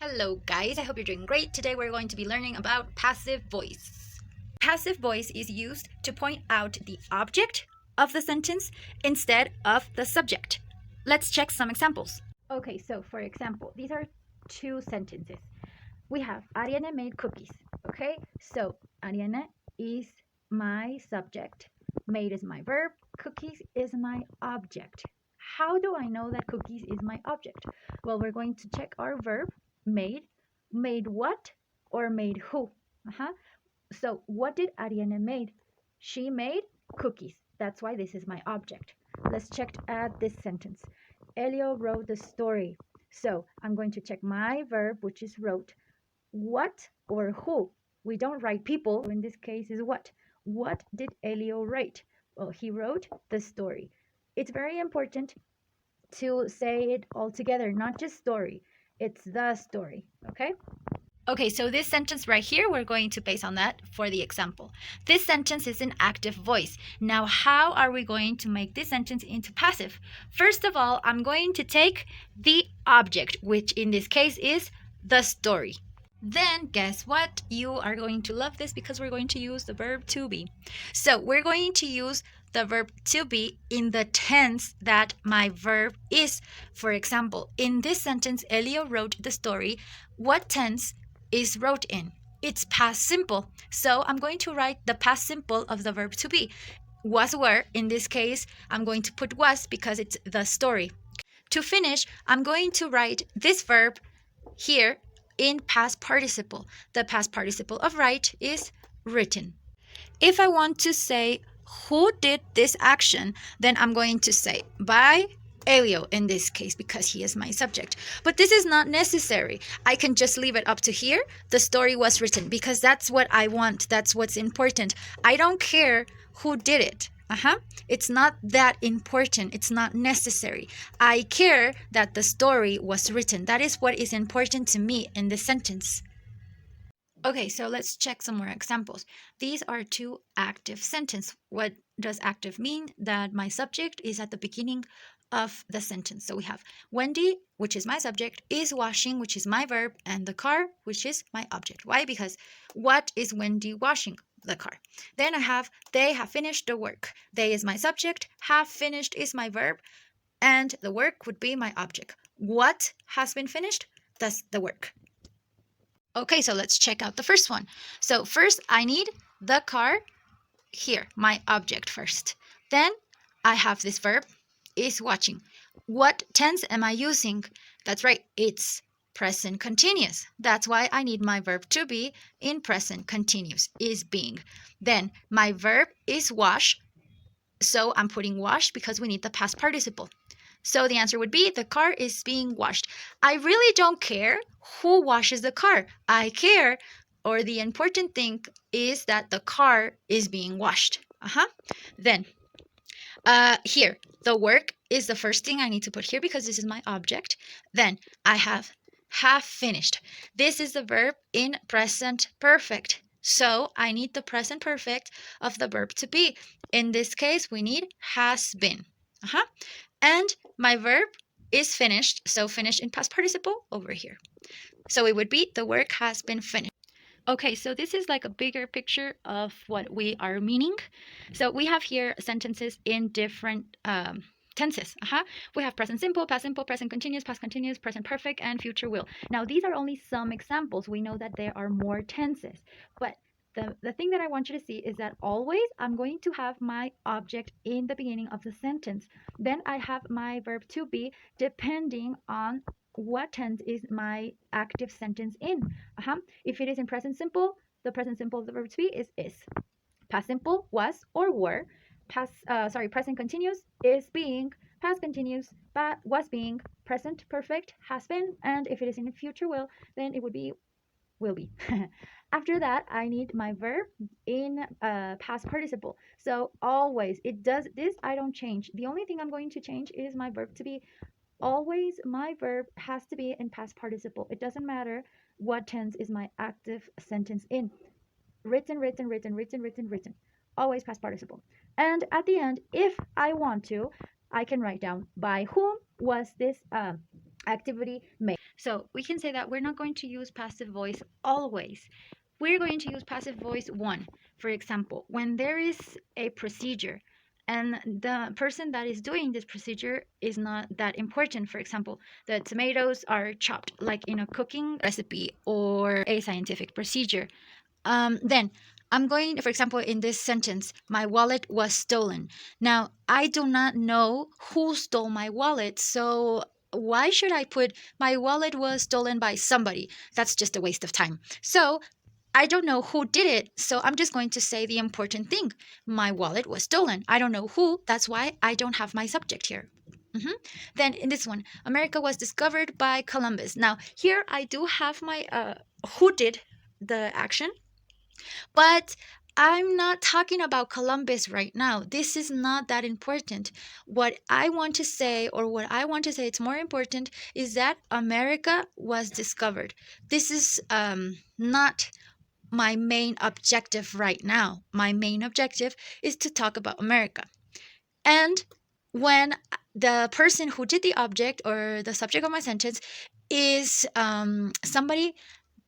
Hello guys, I hope you're doing great. Today we're going to be learning about passive voice. Passive voice is used to point out the object of the sentence instead of the subject. Let's check some examples. Okay, so for example, these are two sentences. We have Ariane made cookies. Okay, so Ariane is my subject, made is my verb, cookies is my object. How do I know that cookies is my object? Well, we're going to check our verb, made. Made what or made who? So what did Ariane made? She made cookies. That's why this is my object. Let's check at this sentence. Elio wrote the story. So I'm going to check my verb, which is wrote. What or who? We don't write people. In this case is what? What did Elio write? Well, he wrote the story. It's very important to say it all together, not just story. It's the story, okay? Okay, so this sentence right here, we're going to base on that for the example. This sentence is an active voice. Now, how are we going to make this sentence into passive? First of all, I'm going to take the object, which in this case is the story. Then guess what? You are going to love this because we're going to use the verb to be. So we're going to use the verb to be in the tense that my verb is. For example, in this sentence, Elio wrote the story. What tense is wrote in? It's past simple. So I'm going to write the past simple of the verb to be. Was, were. In this case, I'm going to put was because it's the story. To finish, I'm going to write this verb here in past participle. The past participle of write is written. If I want to say who did this action, then I'm going to say by Elio in this case because he is my subject. But this is not necessary. I can just leave it up to here. The story was written because that's what I want. That's what's important. I don't care who did it. It's not that important. It's not necessary. I care that the story was written. That is what is important to me in the sentence. Okay, so let's check some more examples. These are two active sentences. What does active mean? That my subject is at the beginning of the sentence. So we have Wendy, which is my subject, is washing, which is my verb, and the car, which is my object. Why? Because what is Wendy washing? The car. Then I have they have finished the work. They is my subject, have finished is my verb, and the work would be my object. What has been finished? That's the work. Okay, so let's check out the first one. So first I need the car here, my object first. Then I have this verb, is watching. What tense am I using? That's right, it's present continuous. That's why I need my verb to be in present continuous, is being. Then my verb is wash. So I'm putting wash because we need the past participle. So the answer would be the car is being washed. I really don't care who washes the car. I care, or the important thing is that the car is being washed. Then here, the work is the first thing I need to put here because this is my object. Then I have finished. This is the verb in present perfect. So I need the present perfect of the verb to be. In this case, we need has been. And my verb is finished. So finished in past participle over here. So it would be the work has been finished. Okay, so this is like a bigger picture of what we are meaning. So we have here sentences in different tenses. We have present simple, present continuous, past continuous, present perfect, and future will. Now, these are only some examples. We know that there are more tenses. But the thing that I want you to see is that always I'm going to have my object in the beginning of the sentence. Then I have my verb to be depending on what tense is my active sentence in. If it is in present simple, the present simple of the verb to be is. Past simple, was or were. Present continuous is being. Past continuous, was being. Present perfect, has been. And if it is in the future will, then it would be will be. After that, I need my verb in past participle. So always, it does this, I don't change. The only thing I'm going to change is my verb to be. Always my verb has to be in past participle. It doesn't matter what tense is my active sentence in. Written. Always past participle. And at the end, if I want to, I can write down by whom was this activity made. So we can say that we're not going to use passive voice always. We're going to use passive voice one. For example, when there is a procedure and the person that is doing this procedure is not that important. For example, the tomatoes are chopped like in a cooking recipe or a scientific procedure. Then I'm going, for example, in this sentence, my wallet was stolen. Now, I do not know who stole my wallet, so why should I put my wallet was stolen by somebody? That's just a waste of time. So I don't know who did it, so I'm just going to say the important thing. My wallet was stolen. I don't know who, that's why I don't have my subject here. Then in this one, America was discovered by Columbus. Now, here I do have my who did the action, but I'm not talking about Columbus right now. This is not that important. What I want to say, or what I want to say, it's more important, is that America was discovered. This is not my main objective right now. My main objective is to talk about America. And when the person who did the object or the subject of my sentence is somebody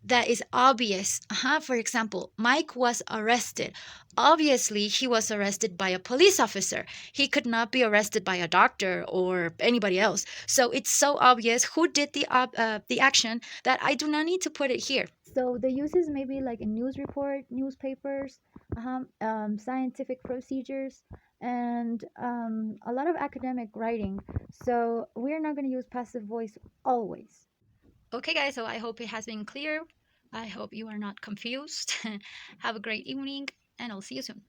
that is obvious. For example, Mike was arrested. Obviously, he was arrested by a police officer. He could not be arrested by a doctor or anybody else. So it's so obvious who did the action that I do not need to put it here. So the uses maybe like a news report, newspapers, scientific procedures, and a lot of academic writing. So we're not going to use passive voice always. Okay, guys, so I hope it has been clear. I hope you are not confused. Have a great evening, and I'll see you soon.